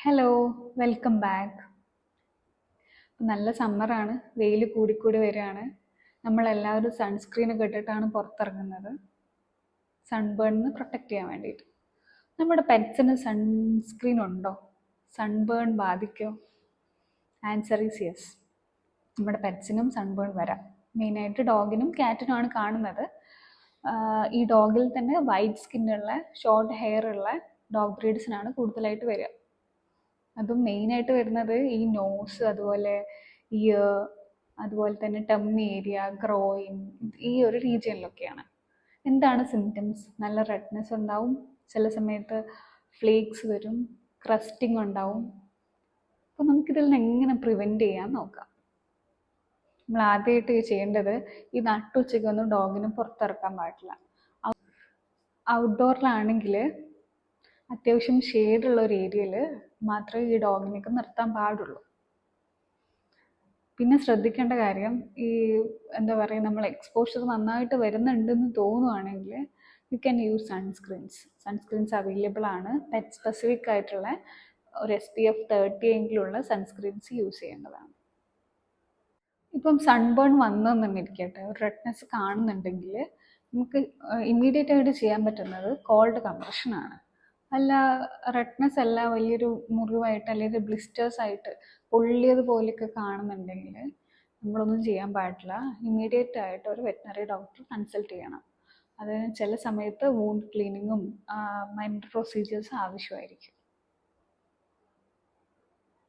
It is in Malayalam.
Hello, welcome back. നല്ല സമ്മറാണ്, വെയിൽ കൂടിക്കൂടി വരികയാണ്. നമ്മളെല്ലാവരും സൺസ്ക്രീനൊക്കെ ഇട്ടിട്ടാണ് പുറത്തിറങ്ങുന്നത്, സൺബേണിന് പ്രൊട്ടക്റ്റ് ചെയ്യാൻ വേണ്ടിയിട്ട്. നമ്മുടെ പെറ്റ്സിന് സൺസ്ക്രീൻ ഉണ്ടോ? സൺബേൺ ബാധിക്കോ? Answer is yes. നമ്മുടെ പെറ്റ്സിനും സൺബേൺ വരാം. മെയിനായിട്ട് ഡോഗിനും ക്യാറ്റിനും ആണ് കാണുന്നത്. ഈ ഡോഗിൽ തന്നെ വൈറ്റ് സ്കിന്നുള്ള ഷോർട്ട് ഹെയർ ഉള്ള ഡോഗ് ബ്രീഡ്സിനാണ് കൂടുതലായിട്ട് വരിക. അതും മെയിനായിട്ട് വരുന്നത് ഈ നോസ്, അതുപോലെ ഇയർ, അതുപോലെ തന്നെ ടമ്മി ഏരിയ, ഗ്രോയിൻ, ഈ ഒരു റീജിയനിലൊക്കെയാണ്. എന്താണ് സിംറ്റംസ്? നല്ല റെഡ്നെസ് ഉണ്ടാവും, ചില സമയത്ത് ഫ്ലേക്സ് വരും, ക്രസ്റ്റിംഗ് ഉണ്ടാവും. അപ്പോൾ നമുക്കിതിൽ നിന്ന് എങ്ങനെ പ്രിവെൻറ്റ് ചെയ്യാൻ നോക്കാം. നമ്മൾ ആദ്യമായിട്ട് ചെയ്യേണ്ടത്, ഈ നട്ടുച്ചയ്ക്കൊന്നും ഡോഗിനെ പുറത്തിറക്കാൻ പാടില്ല. ഔട്ട്ഡോറിലാണെങ്കിൽ അത്യാവശ്യം ഷെയ്ഡുള്ള ഒരു ഏരിയയിൽ മാത്രമേ ഈ ഡോഗിനെയൊക്കെ നിർത്താൻ പാടുള്ളൂ. പിന്നെ ശ്രദ്ധിക്കേണ്ട കാര്യം, ഈ എന്താ പറയുക, നമ്മൾ എക്സ്പോഷർ നന്നായിട്ട് വരുന്നുണ്ടെന്ന് തോന്നുവാണെങ്കിൽ you can use sunscreens available ആണ്. പെറ്റ് സ്പെസിഫിക് ആയിട്ടുള്ള ഒരു SPF 30 എങ്കിലുള്ള സൺസ്ക്രീൻസ് യൂസ് ചെയ്യേണ്ടതാണ്. ഇപ്പം സൺബേൺ വന്നെന്നിരിക്കട്ടെ, ഒരു റെഡ്നെസ് കാണുന്നുണ്ടെങ്കിൽ നമുക്ക് ഇമ്മീഡിയറ്റ് ആയിട്ട് ചെയ്യാൻ പറ്റുന്നത് കോൾഡ് കംപ്രഷനാണ്. അല്ല, റെഡ്നെസ് അല്ല, വലിയൊരു മുറിവായിട്ട് അല്ലെങ്കിൽ ബ്ലിസ്റ്റേഴ്സ് ആയിട്ട് പൊള്ളിയതുപോലെയൊക്കെ കാണുന്നുണ്ടെങ്കിൽ നമ്മളൊന്നും ചെയ്യാൻ പാടില്ല. ഇമ്മീഡിയറ്റ് ആയിട്ട് ഒരു വെറ്റിനറി ഡോക്ടർ കൺസൾട്ട് ചെയ്യണം. അതിന് ചില സമയത്ത് വൂണ്ട് ക്ലീനിങ്ങും മൈനർ പ്രൊസീജിയേഴ്സ് ആവശ്യമായിരിക്കും.